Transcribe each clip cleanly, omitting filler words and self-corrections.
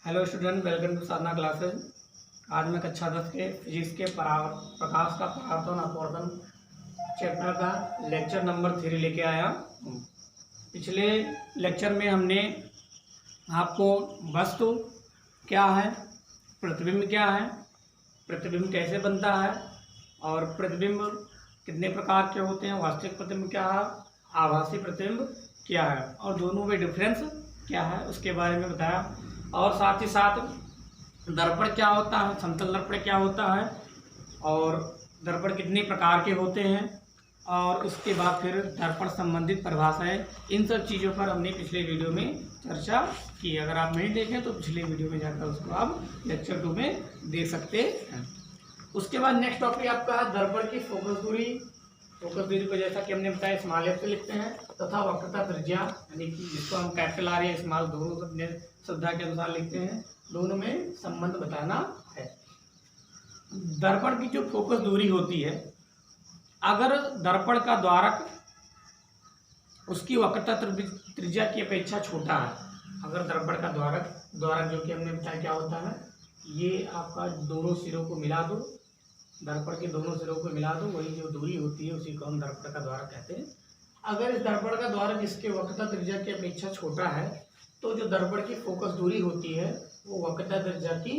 Hello student, welcome to Sadhana classes. आज मैं कक्षा 10 के फिजिक्स के प्रकाश का परावर्तन अपवर्तन चैप्टर का लेक्चर नंबर 3 लेके आया हूँ। पिछले लेक्चर में हमने आपको वस्तु क्या है, प्रतिबिंब क्या है, प्रतिबिंब कैसे बनता है और प्रतिबिंब कितने प्रकार के होते हैं, वास्तविक प्रतिबिंब क्या है, आभासी प्रतिबिंब क्या है और दोनों में डिफरेंस क्या है उसके बारे में बताया। और साथ ही साथ दर्पण क्या होता है, समतल दर्पण क्या होता है और दर्पण कितने प्रकार के होते हैं और उसके बाद फिर दर्पण संबंधित परिभाषाएं, इन सब चीज़ों पर हमने पिछले वीडियो में चर्चा की। अगर आप नहीं देखें तो पिछले वीडियो में जाकर उसको आप लेक्चर 2 में देख सकते हैं। उसके बाद नेक्स्ट टॉपिक आपका है दर्पण की फोकस दूरी। फोकस दूरी को जैसा कि हमने बताया स्मॉल एफ से लिखते हैं तथा वक्रता त्रिज्या यानी कि जिसको हम कैपिटल आर या स्मॉल दोनों अपने सुविधा के अनुसार लिखते हैं, दोनों में संबंध बताना है। दर्पण की जो फोकस दूरी होती है, अगर दर्पण का द्वारक उसकी वक्रता त्रिज्या की अपेक्षा छोटा है, अगर दर्पण का द्वारक जो कि हमने बताया क्या होता है, ये आपका दोनों सिरों को मिला दो, दर्पण के दोनों सिरों को मिला दो, वही जो दूरी होती है उसी को हम दर्पण का द्वारक कहते हैं। अगर इस दर्पण का द्वारक इसके वक्रता त्रिज्या की अपेक्षा छोटा है तो जो दर्पण की फोकस दूरी होती है वो वक्रता त्रिज्या की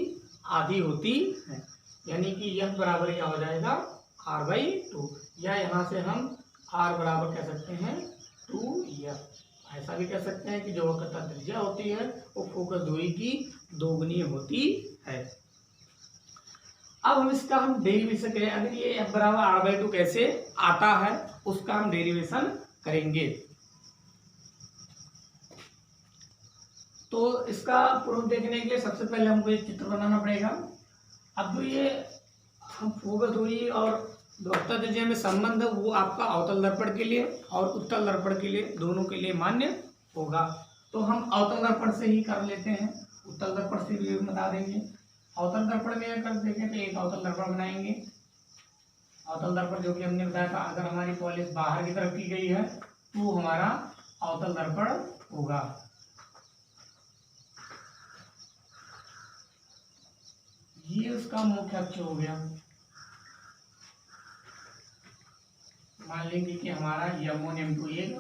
आधी होती है, यानी कि यह बराबर क्या हो जाएगा r/2, या यहाँ से हम r बराबर कह सकते हैं 2f। ऐसा भी कह सकते हैं कि जो वक्रता त्रिज्या होती है वो फोकस दूरी की दोगुनी होती है। अब हम इसका डेरिवेशन करें, अगर ये f बराबर r/2 कैसे आता है उसका हम डेरिवेशन करेंगे। तो इसका प्रूफ देखने के लिए सबसे पहले हमको एक चित्र बनाना पड़ेगा। अब जो ये हम फोकस दूरी और वक्रता त्रिज्या में संबंध है वो आपका अवतल दर्पण के लिए और उत्तल दर्पण के लिए दोनों के लिए मान्य होगा। तो हम अवतल दर्पण से ही कर लेते हैं, उत्तल दर्पण से भी बता देंगे। अवतल दर्पण में अगर देखें तो एक अवतल दर्पण बनाएंगे। अवतल दर्पण जो कि हमने बताया था, अगर हमारी पॉलिश बाहर की तरफ की गई है तो हमारा अवतल दर्पण होगा। ये उसका मुख्य अक्ष हो गया। मान लेंगे कि हमारा M1 M2 एक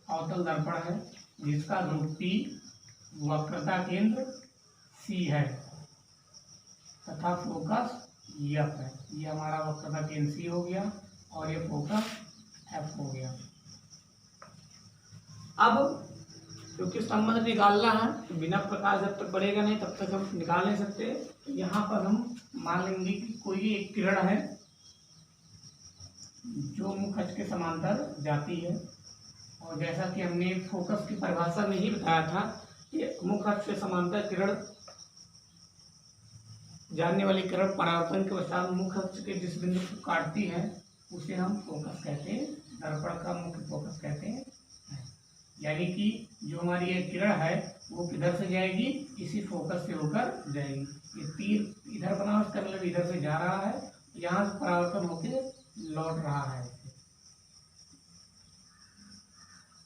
अवतल दर्पण है जिसका ध्रुव P वक्रता केंद्र C है तथा फोकस F है। ये हमारा वक्रता केंद्र C हो गया और ये फोकस F हो गया। अब क्योंकि संबंध निकालना है तो बिना प्रकाश जब तक बढ़ेगा नहीं तब तक हम निकाल नहीं सकते। तो यहाँ पर हम मान लेंगे कि कोई एक किरण है जो मुख्य अक्ष के समांतर जाती है, और जैसा कि हमने फोकस की परिभाषा में ही बताया था कि मुख्य अक्ष के समांतर किरण जानने वाली किरण परावर्तन के पश्चात मुख्य अक्ष के जिस बिंदु को काटती है उसे हम फोकस कहते हैं, दर्पण का मुख्य फोकस कहते हैं। यानी कि जो हमारी ये किरण है वो किधर से जाएगी, इसी फोकस से होकर जाएगी। ये तीर इधर बना उसका मतलब इधर से जा रहा है, यहाँ से परावर्तन होकर लौट रहा है।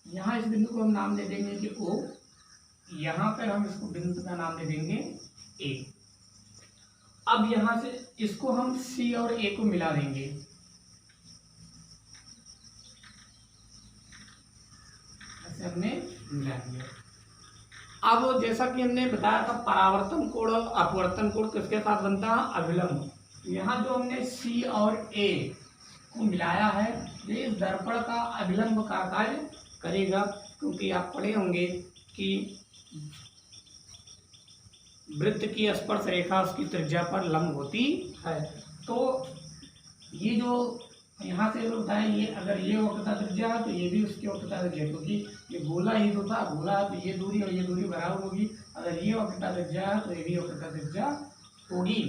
यहाँ इस बिंदु को हम नाम दे देंगे कि O, यहाँ पर हम इसको बिंदु का नाम दे देंगे A। अब यहाँ से इसको हम C और A को मिला देंगे। ऐसे हमने मिला दिया। अब जैसा कि हमने बताया था परावर्तन कोण और अपवर्तन कोण किसके साथ बनता है, अभिलंब। यहाँ जो हमने C और A को मिलाया है ये इस दर्पण का अभिलंब का कार्य करेगा, क्योंकि आप पढ़े होंगे कि वृत्त की स्पर्श रेखा उसकी त्रिज्या पर लंब होती है। तो ये जो यहाँ से होता है, ये अगर ये वक्रता त्रिज्या है तो ये भी उसकी वक्रता त्रिज्या, क्योंकि ये गोला ही तो था, गोला है तो ये दूरी और ये दूरी बराबर होगी। अगर ये वक्रता त्रिज्या है तो ये भी वक्रता त्रिज्या होगी।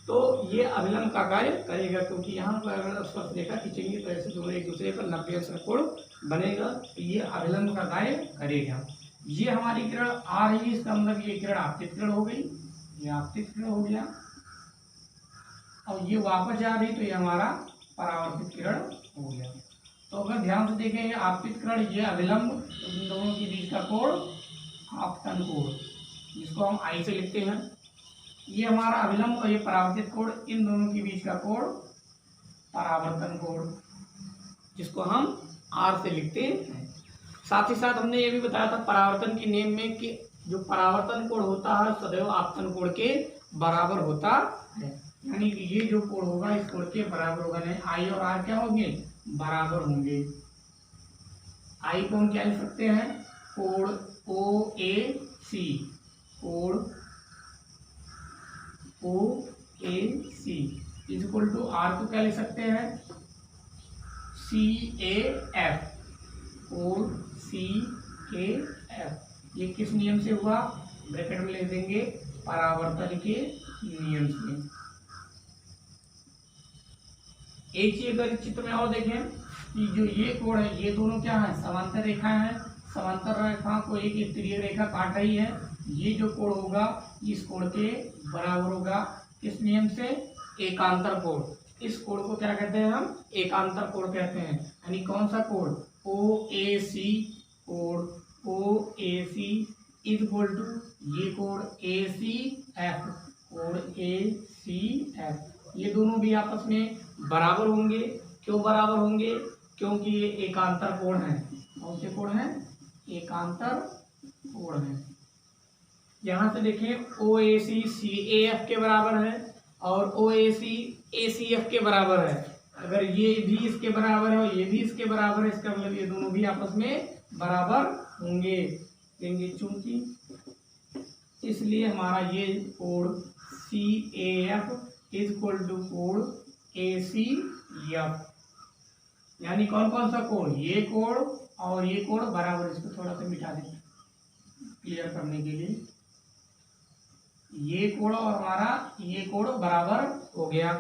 तो ये अभिलंब का कार्य करेगा, क्योंकि यहाँ पर अगर स्पर्श रेखा खींचेंगे तो ऐसे दोनों एक दूसरे पर 90 अंश का कोण बनेगा, तो ये अभिलंब का कार्य करेगा। ये हमारी किरण आ रही है, इसका मतलब ये किरण आपतित किरण हो गई, ये आपतित किरण हो गया। और ये वापस जा रही तो ये हमारा परावर्तित किरण हो गया। तो अगर ध्यान से देखें आपतित किरण ये अभिलंब, तो इन दोनों के बीच का कोण आपतन कोण, जिसको हम आई से लिखते हैं। ये हमारा अभिलंब और ये परावर्तित कोण, इन दोनों के बीच का कोण परावर्तन कोण, जिसको हम आर से लिखते हैं। साथ ही साथ हमने ये भी बताया था परावर्तन की नेम में कि जो परावर्तन कोण होता है सदैव आपतन कोण के बराबर होता है, यानी कि ये जो कोण होगा इस कोण के बराबर होगा, नहीं आई और आर क्या होंगे, बराबर होंगे। आई को हम क्या लिख सकते हैं, कोण ओ ए सी, कोण ओ A C is equal to are को क्या लिख सकते हैं, सी ए एफ, कोण सी ए एफ। ये किस नियम से हुआ, ब्रैकेट में लिख देंगे परावर्तन के नियम से। एक चीज अगर चित्र में और देखें कि जो ये कोण है ये दोनों क्या है, समांतर रेखाएं हैं, समांतर रेखा को एक तिर्यक रेखा काट रही है। ये जो कोण होगा इस कोण के बराबर होगा, किस नियम से, एकांतर कोण। इस कोण को क्या कहते हैं हम, एकांतर कोण कहते हैं। यानी कौन सा कोण, ओ ए सी, कोण ओ A C is equal to ये कोण ए सी एफ, कोण ए सी एफ। ये दोनों भी आपस में बराबर होंगे। क्यों बराबर होंगे, क्योंकि ये एकांतर कोण है। कौन से कोण है, एकांतर कोण है। यहाँ से देखें ओ ए सी ए एफ के बराबर है और ओ ए सी एफ के बराबर है। अगर ये भी इसके बराबर है और ये भी इसके बराबर है, इसका मतलब ये दोनों भी आपस में बराबर होंगे देंगे, चूंकि इसलिए हमारा ये कोण C A F is equal to कोण ए सी एफ। यानी कौन कौन सा कोण, ये कोण और ये कोण बराबर। इसको थोड़ा सा मिटा दें क्लियर करने के लिए। ये कोण और हमारा ये कोण बराबर हो गया।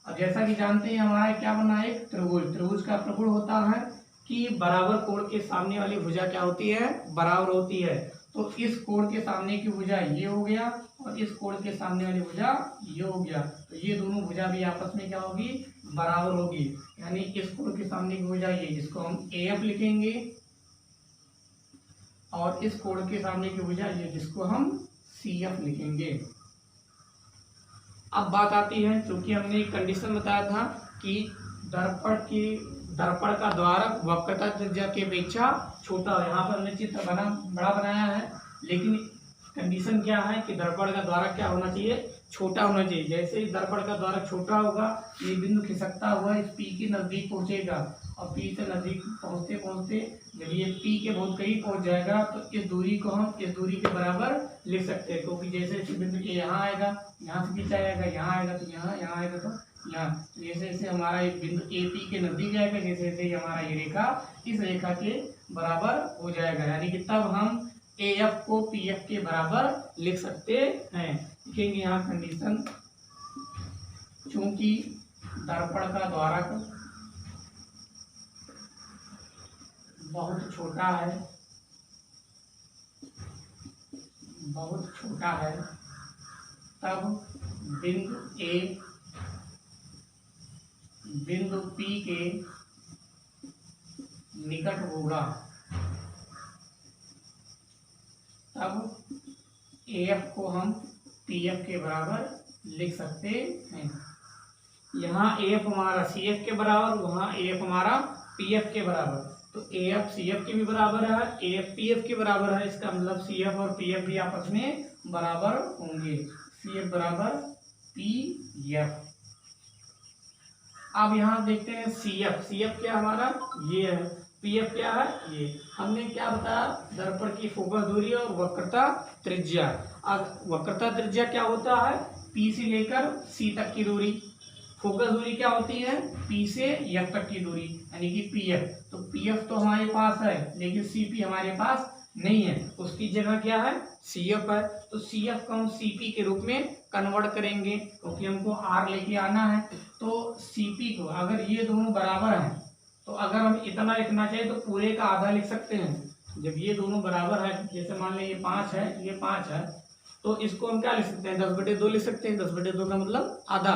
अब जैसा कि जानते हैं हमारा क्या बना, एक त्रिभुज। त्रिभुज का प्रगुण होता है कि बराबर कोण के सामने वाली भुजा क्या होती है, बराबर होती है। तो इस कोण के सामने की भुजा ये हो गया और इस कोण के सामने वाली भुजा ये हो गया। तो ये दोनों भुजा भी आपस में क्या होगी, बराबर होगी। यानी इस कोण के सामने की भुजा ये, जिसको हम ए एफ लिखेंगे, और इस कोण के सामने की भुजा ये, जिसको हम सी एफ लिखेंगे। अब बात आती है, क्योंकि हमने एक कंडीशन बताया था कि दर्पण का द्वारक वक्रता त्रिज्या की अपेक्षा छोटा हो। यहाँ पर हमने चित्र बड़ा बनाया है, लेकिन कंडीशन क्या है कि दर्पण का द्वारक क्या होना चाहिए, छोटा होना चाहिए। जैसे ही दर्पण का द्वारक छोटा होगा, ये बिंदु खिसकता हुआ इस पी के नजदीक पहुंचेगा और पी से नजदीक पहुंचते पहुंचते जब ये पी के बहुत करीब पहुंच जाएगा तो इस दूरी को हम इस दूरी के बराबर लिख सकते हैं। क्योंकि जैसे जैसे बिंदु के यहाँ आएगा, यहाँ से खींचा जाएगा, यहाँ आएगा तो यहाँ, यहाँ आएगा तो यहाँ। जैसे जैसे हमारा एक बिंदु ए पी के नजदीक जाएगा, जैसे जैसे हमारा ये रेखा इस रेखा के बराबर हो जाएगा। यानी कि तब हम ए एफ को पी एफ के बराबर लिख सकते हैं। लिखेंगे यहाँ कंडीशन, चूंकि दर्पण का द्वारक बहुत छोटा है, बहुत छोटा है, तब बिंदु ए बिंदु पी के निकट होगा, तब ए एफ को हम पी एफ के बराबर लिख सकते हैं। यहाँ ए एफ हमारा सी एफ के बराबर, वहाँ ए एफ हमारा पी एफ के बराबर। तो ए एफ सी एफ के भी बराबर है, ए एफ पी एफ के बराबर है। इसका मतलब सी एफ और पी एफ भी आपस में बराबर होंगे। सी एफ बराबर पी एफ। अब यहाँ देखते हैं सी एफ। सी एफ क्या हमारा ये है, पी एफ क्या है ये। हमने क्या बताया, दर्पण की फोकस दूरी और वक्रता त्रिज्या। अब वक्रता त्रिज्या क्या होता है, पी से लेकर सी तक की दूरी। फोकस दूरी क्या होती है, पी से एफ तक की दूरी, यानी कि पी एफ। तो पी एफ तो हमारे पास है, लेकिन सी पी हमारे पास नहीं है, उसकी जगह क्या है, सी एफ है। तो सी एफ को हम सी पी के रूप में कन्वर्ट करेंगे, क्योंकि हमको आर लेके आना है। तो सी पी को अगर ये दोनों बराबर हैं, तो अगर हम इतना लिखना चाहिए तो पूरे का आधा लिख सकते हैं। जब ये दोनों बराबर है, जैसे मान लें ये 5 है, ये 5 है, तो इसको हम क्या लिख सकते हैं, 10/2 लिख सकते हैं। 10/2 का मतलब आधा।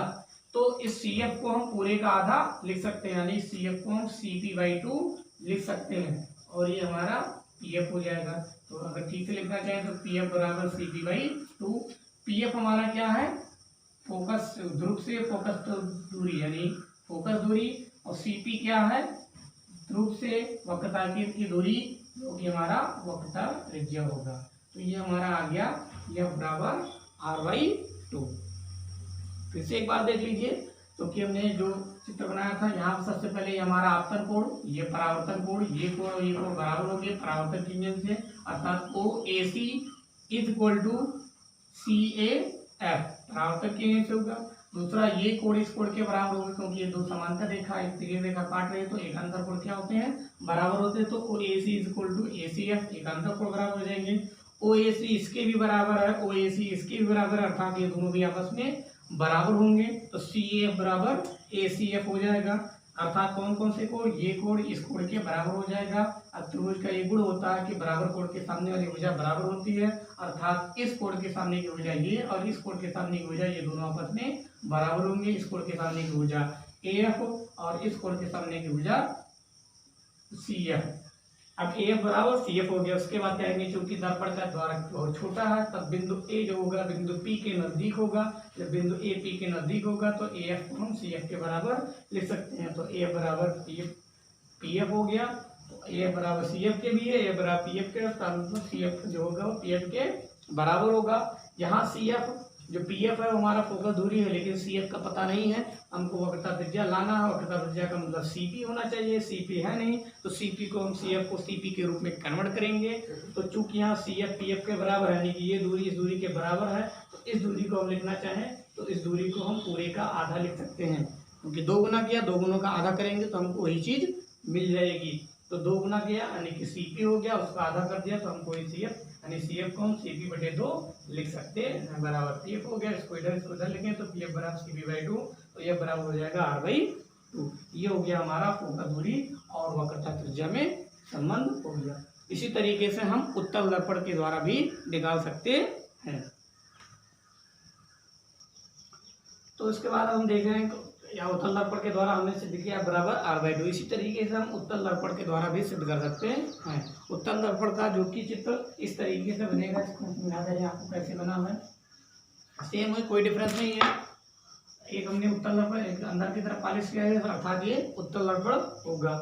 तो इस सी एफ को हम पूरे का आधा लिख सकते हैं, यानी सी एफ को हम सी पी बाई 2 लिख सकते हैं, और ये हमारा पी एफ हो जाएगा। तो अगर ठीक से लिखना चाहे तो पी एफ बराबर C P by 2। P F हमारा क्या है, फोकस ध्रुव से फोकस दूरी यानी फोकस दूरी, और सी पी क्या है, ध्रुव से वक्रता की दूरी, जो कि हमारा वक्रता त्रिज्या होगा। तो ये हमारा आ गया एफ बराबर आर बाई 2। फिर से एक बार देख लीजिए, क्योंकि हमने जो चित्र बनाया था यहाँ पर सबसे पहले हमारा आपतन कोण, ये परावर्तन कोण, ये कोण और ये कोण बराबर हो गए परावर्तन के नियम से, अर्थात O A C is equal to C A F, परावर्तन के नियम से होगा। दूसरा, ये कोण इस कोण के बराबर होगा, क्योंकि ये दो समांतर रेखा एक तिरछी रेखा काट रहे हैं, तो एकांतर कोण क्या होते हैं, बराबर होते हैं। तो O A C is equal to A C F, एकांतर कोण बराबर हो जाएंगे। ओ ए सी इसके भी बराबर है, ओ ए सी इसके भी बराबर है, अर्थात ये दोनों भी आपस में बराबर होंगे। तो सी एफ बराबर ए सी एफ हो जाएगा, अर्थात कौन कौन से कोण, ये कोण इस कोण के बराबर हो जाएगा। अब त्रिभुज का ये गुण होता है कि बराबर कोण के सामने वाली भुजा बराबर होती है, अर्थात इस कोण के सामने की भुजा ये और इस कोण के सामने की भुजा ये दोनों आपस में बराबर होंगे। इस कोण के सामने की भुजा ए एफ और इस कोण के सामने की भुजा सी एफ। अब ए एफ बराबर सी एफ हो गया। उसके बाद कहेंगे चूंकि दर्पण का द्वारक बहुत छोटा है, तब बिंदु ए जो होगा बिंदु पी के नजदीक होगा। जब बिंदु ए पी के नजदीक होगा तो ए एफ को हम सी एफ के बराबर लिख सकते हैं। तो ए बराबर पी एफ हो गया, तो ए बराबर सी एफ के भी है, ए बराबर पी एफ के, तो सी एफ जो होगा वो पी एफ के बराबर होगा। यहाँ सी एफ जो पी एफ है वो हमारा फोकस दूरी है, लेकिन सी एफ का पता नहीं है, हमको वक्रता त्रिज्या लाना है। वक्रता त्रिज्या का मतलब सी पी होना चाहिए, सी पी है नहीं, तो सी पी को हम सी एफ को सी पी के रूप में कन्वर्ट करेंगे। तो चूंकि यहाँ सी एफ पी एफ के बराबर है, यानी कि ये दूरी इस दूरी के बराबर है, तो इस दूरी को हम लिखना चाहें तो इस दूरी को हम पूरे का आधा लिख सकते हैं, क्योंकि दो गुना किया, दो गुणों का आधा करेंगे तो हमको वही चीज मिल जाएगी। तो दो गुना किया यानी कि सी पी हो गया, उसका आधा कर दिया तो हमको सी एफ यानी सी एफ को हम सी पी बटे 2 लिख सकते हैं, बराबर पी एफ हो गया। इसको इधर लिखें तो पी एफ बराबर सी पी बाई 2, तो यह बराबर हो जाएगा आर बाई 2। ये हो गया हमारा फोकस दूरी और वक्रता त्रिज्या में संबंध हो गया। इसी तरीके से हम उत्तल दर्पण के द्वारा भी निकाल सकते हैं। तो इसके बाद हम देख रहे हैं या उत्तल दर्पण के द्वारा हमने सिद्ध किया बराबर आर बाई 2। इसी तरीके से हम उत्तल दर्पण के द्वारा भी सिद्ध कर सकते हैं। उत्तल दर्पण का जो कि चित्र इस तरीके से बनेगा, इसको समझा दें आपको कैसे बना हुआ है, सेम है, कोई डिफरेंस नहीं है। एक हमने उत्तल दर्पण एक अंदर की तरफ पॉलिश किया है, अर्थात ये उत्तल दर्पण होगा।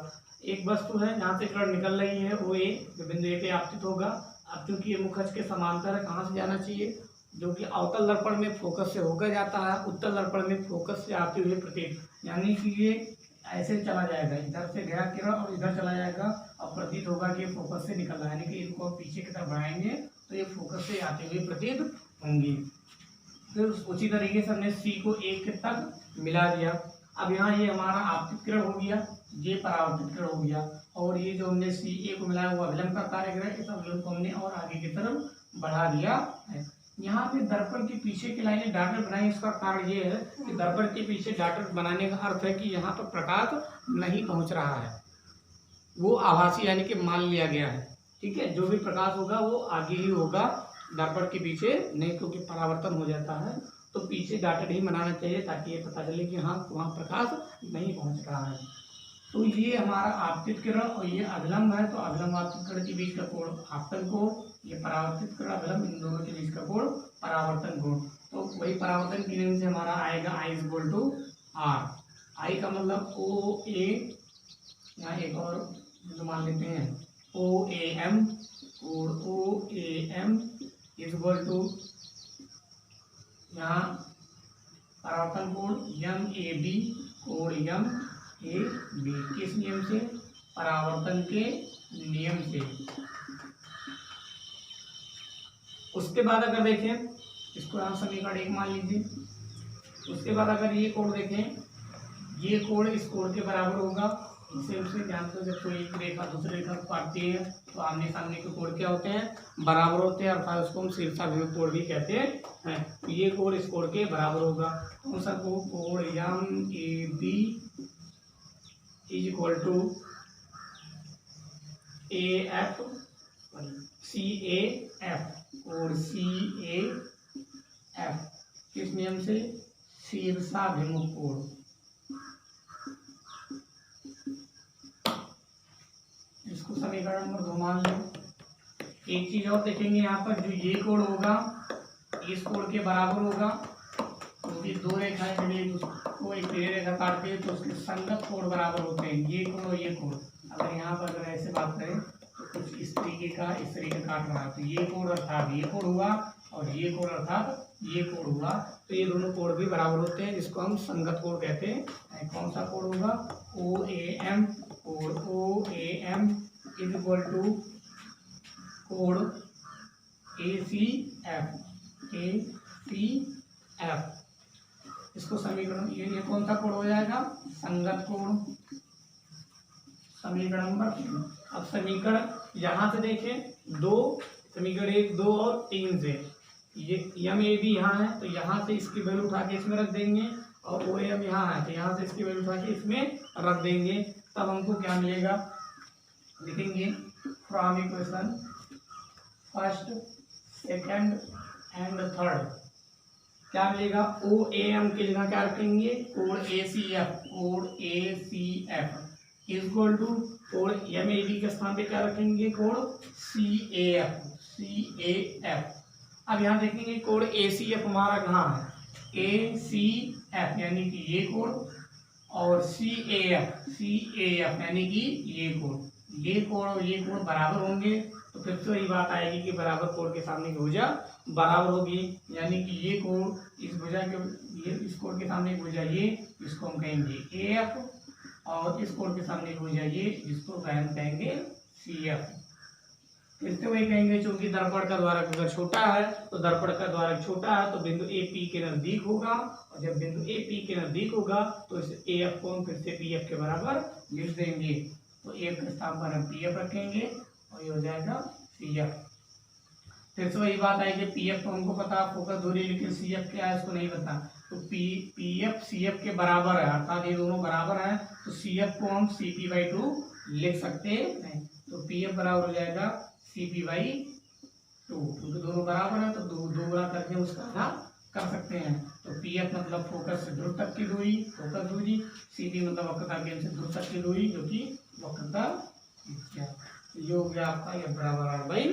एक वस्तु है जहाँ से किरण निकल रही है वो ए, जो बिंदु ए पे आपतित होगा। अब चूंकि ये मुखज के समांतर है, कहाँ से जाना चाहिए, जो कि अवतल दर्पण में फोकस से होकर जाता है, उत्तल दर्पण में फोकस से आते हुए प्रतीक, यानी कि ये ऐसे चला जाएगा, इधर से गया किरण और इधर चला जाएगा और प्रतीत होगा कि फोकस से निकल रहा है, यानी कि इनको पीछे की तरफ बढ़ाएंगे तो ये फोकस से आते हुए प्रतीत होंगी। फिर उसी तरीके से हमने सी को एक तक मिला दिया। अब यहाँ ये हमारा आपतित किरण हो गया, ये परावर्तित किरण हो गया, और ये जो हमने सी ए को मिलाया हुआ अभिलंब का कार्य कर, इस अभिलंब को हमने और आगे की तरफ बढ़ा दिया है। यहाँ पे दर्पण के पीछे की लाइनें डॉटेड बनाई, इसका कारण ये है कि दर्पण के पीछे डॉटेड बनाने का अर्थ है कि यहाँ पर प्रकाश नहीं पहुँच रहा है, वो आभासी यानी कि मान लिया गया है। ठीक है, जो भी प्रकाश होगा वो आगे ही होगा, दर्पण के पीछे नहीं, क्योंकि परावर्तन हो जाता है। तो पीछे डॉटेड ही बनाना चाहिए ताकि ये पता चले कि हाँ वहाँ प्रकाश नहीं पहुँच रहा है। तो ये हमारा आपतित किरण और ये अभिलंब है, तो अभिलंब आपतित किरण के बीच का कोण आपतन कोण, ये परावर्तित किरण अभिलंब, इन दोनों के बीच का कोण परावर्तन कोण। तो वही परावर्तन के नियम से हमारा आएगा I is equal to are. आई का मतलब ओ ए, यहाँ एक और जो मान लेते हैं ओ ए एम, और O A M is equal to यहाँ परावर्तन कोण एम ए बी, कोण एम ए बी, किस नियम से, परावर्तन के नियम से। उसके बाद अगर देखें, इसको यहाँ समीकरण 1 मान लीजिए। उसके बाद अगर ये कोण देखें, ये कोण इस कोण के बराबर होगा। इसे उससे ध्यान से जब कोई एक रेखा दूसरी रेखा को काटती है तो आमने सामने के कोण क्या होते हैं, बराबर होते हैं, अर्थात उसको हम शीर्षाभिमुख कोण भी कहते हैं। तो ये कोण इस कोण के बराबर होगा। कौन सा कोण, M A B is equal to A F C A F, और सी ए एफ किस नियम से, शीर्षाभिमुख कोण। इसको समीकरण नंबर 2 मान लो। एक चीज़ और देखेंगे यहाँ पर, जो ये कोण होगा इस कोण के बराबर होगा, क्योंकि दो रेखाएं जब एक को एक तेरे रेखा काटते हैं तो उसके संगत कोण बराबर होते हैं, ये कोण और ये कोण। अगर यहाँ पर अगर ऐसे बात करें तो कुछ इस तरीके का काट रहा है, तो ये कोण अर्थात ये कोण हुआ और ये कोण अर्थात ये कोण हुआ, तो ये दोनों कोण भी बराबर होते हैं, जिसको हम संगत कोण कहते हैं। कौन सा कोण होगा? OAM, और OAM इज इक्वल टू कोण ACF, इसको समीकरण, ये कौन सा कोण हो जाएगा? संगत कोण, समीकरण नंबर 3। अब समीकरण यहाँ से देखें, दो समीकरण 1, 2 और 3 से, ये MAB यहाँ है तो यहाँ से इसकी वैल्यू उठा के इसमें रख देंगे, और OAM यहाँ है तो यहाँ से इसकी वैल्यू उठा के इसमें रख देंगे, तब हमको क्या मिलेगा? लिखेंगे from equation first, second and third, क्या मिलेगा? OAM की जगह क्या रखेंगे? कोण ACF इक्वल टू कोण MAB के स्थान पे क्या रखेंगे? कोण CAF। अब यहाँ देखेंगे कोण ACF हमारा कहाँ है? ACF यानी कि ये कोण, और CAF यानी कि ये कोण, ये कोण और ये कोण बराबर होंगे, तो फिर तो ये बात आएगी कि बराबर कोण के सामने भुजा बराबर होगी, यानी कि ये कोण इस भुजा के, ये इस कोण के सामने भुजा ये, इसको हम कहेंगे AF, और इस कोण के सामने भुजा ये, जिसको हम कहेंगे CF। फिर से वही कहेंगे, चूंकि दर्पण का द्वारक अगर छोटा है तो दर्पण का द्वारक छोटा है तो बिंदु AP के नजदीक होगा, और जब बिंदु AP के नजदीक होगा तो इस AF को हम फिर से PF के बराबर लिख देंगे, तो AF के स्थान पर हम PF रखेंगे और ये हो जाएगा CF। फिर से वही बात आएगी, PF तो हमको पता फोकस दूरी, लेकिन CF क्या है इसको नहीं पता, तो PF CF के बराबर है, अर्थात ये दोनों बराबर हैं, तो CF को हम CP/2 लिख सकते हैं, तो PF बराबर हो जाएगा CP/2, क्योंकि दोनों बराबर है तो दो गुना करके उसका आधा कर सकते हैं। तो PF मतलब फोकस से ध्रुव तक की दूरी, फोकस दूरी, CP मतलब वक्रता केंद्र से ध्रुव तक की दूरी, जो कि वक्रता त्रिज्या। ये हो गया आपका F बराबर R/2।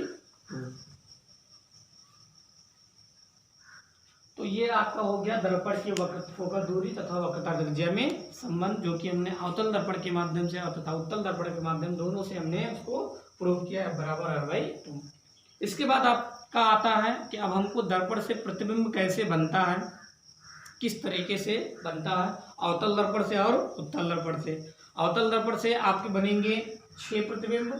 तो ये आपका हो गया दर्पण की फोकस दूरी तथा वक्रता त्रिज्या में संबंध, जो कि हमने अवतल दर्पण के माध्यम से तथा उत्तल दर्पण के माध्यम दोनों से हमने उसको प्रूव किया है बराबर R/2। इसके बाद आपका आता है कि अब हमको दर्पण से प्रतिबिंब कैसे बनता है, किस तरीके से बनता है, अवतल दर्पण से और उत्तल दर्पण से। अवतल दर्पण से आपके बनेंगे 6 प्रतिबिंब,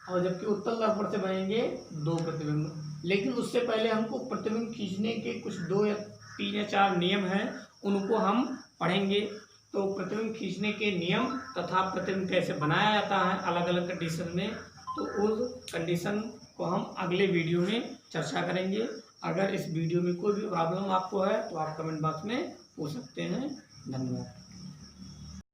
और जबकि उत्तल दर्पण से बनेंगे 2 प्रतिबिंब। लेकिन उससे पहले हमको प्रतिबिंब खींचने के कुछ 2 या 3 या 4 नियम हैं, उनको हम पढ़ेंगे। तो प्रतिबिंब खींचने के नियम तथा प्रतिबिंब कैसे बनाया जाता है अलग अलग कंडीशन में, तो उस कंडीशन को हम अगले वीडियो में चर्चा करेंगे। अगर इस वीडियो में कोई भी प्रॉब्लम आपको है तो आप कमेंट बॉक्स में पूछ सकते हैं। धन्यवाद।